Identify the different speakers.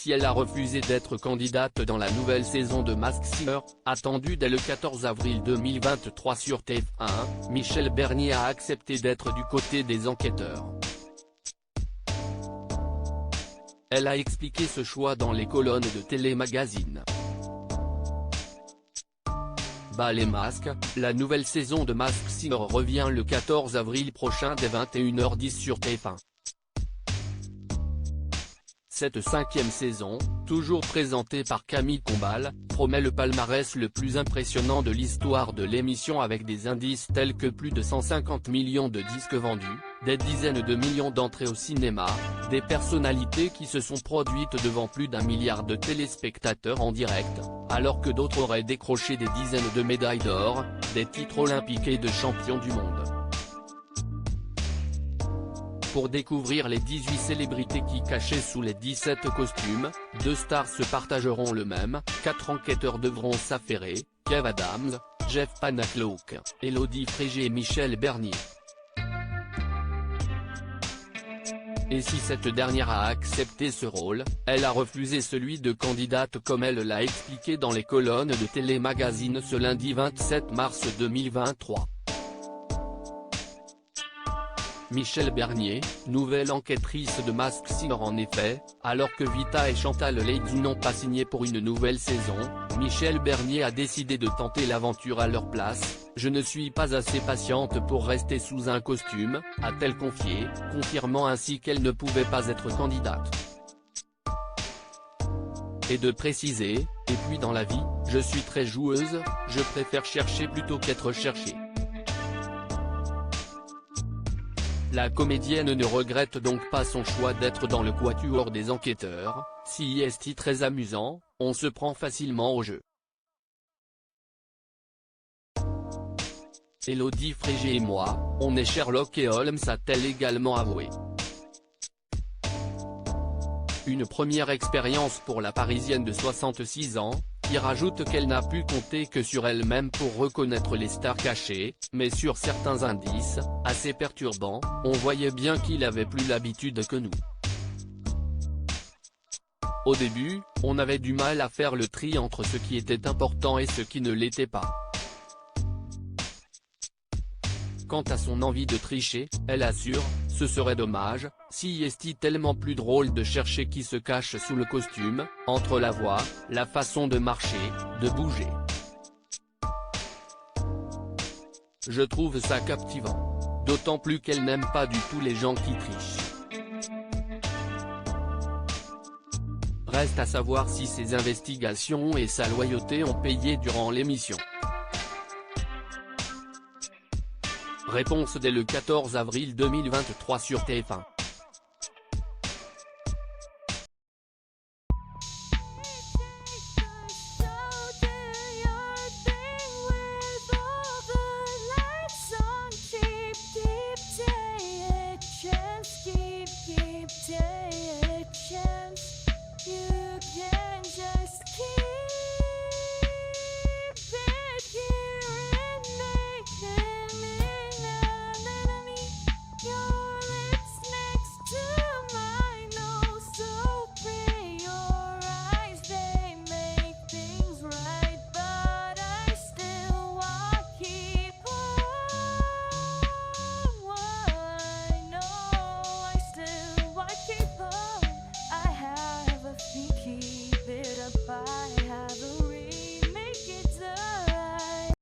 Speaker 1: si elle a refusé d'être candidate dans la nouvelle saison de Masked Singer, attendue dès le 14 avril 2023 sur TF1, Michel Bernier a accepté d'être du côté des enquêteurs. Elle a expliqué ce choix dans les colonnes de Télémagazine. Bas les masques, la nouvelle saison de Masked Singer revient le 14 avril prochain dès 21h10 sur TF1. Cette 5e saison, toujours présentée par Camille Combal, promet le palmarès le plus impressionnant de l'histoire de l'émission avec des indices tels que plus de 150 millions de disques vendus, des dizaines de millions d'entrées au cinéma, des personnalités qui se sont produites devant plus d'1 milliard de téléspectateurs en direct, alors que d'autres auraient décroché des dizaines de médailles d'or, des titres olympiques et de champions du monde. Pour découvrir les 18 célébrités qui cachaient sous les 17 costumes, 2 stars se partageront le même, 4 enquêteurs devront s'affairer, Kev Adams, Jeff Panacloak, Élodie Frégé et Michel Bernier. Et si cette dernière a accepté ce rôle, elle a refusé celui de candidate comme elle l'a expliqué dans les colonnes de Télémagazine ce lundi 27 mars 2023. Michel Bernier, nouvelle enquêtrice de Masked Singer en effet, alors que Vita et Chantal Latsou n'ont pas signé pour une nouvelle saison, Michel Bernier a décidé de tenter l'aventure à leur place. « Je ne suis pas assez patiente pour rester sous un costume », a-t-elle confié, confirmant ainsi qu'elle ne pouvait pas être candidate. Et de préciser, « Et puis dans la vie, je suis très joueuse, je préfère chercher plutôt qu'être cherchée ». La comédienne ne regrette donc pas son choix d'être dans le quatuor des enquêteurs, si est très amusant, on se prend facilement au jeu. Élodie Frégé et moi, on est Sherlock et Holmes, a-t-elle également avoué. Une première expérience pour la Parisienne de 66 ans, qui rajoute qu'elle n'a pu compter que sur elle-même pour reconnaître les stars cachées, mais sur certains indices, assez perturbants, on voyait bien qu'il avait plus l'habitude que nous. Au début, on avait du mal à faire le tri entre ce qui était important et ce qui ne l'était pas. Quant à son envie de tricher, elle assure, ce serait dommage, si est tellement plus drôle de chercher qui se cache sous le costume, entre la voix, la façon de marcher, de bouger. Je trouve ça captivant. D'autant plus qu'elle n'aime pas du tout les gens qui trichent. Reste à savoir si ses investigations et sa loyauté ont payé durant l'émission. Réponse dès le 14 avril 2023 sur TF1.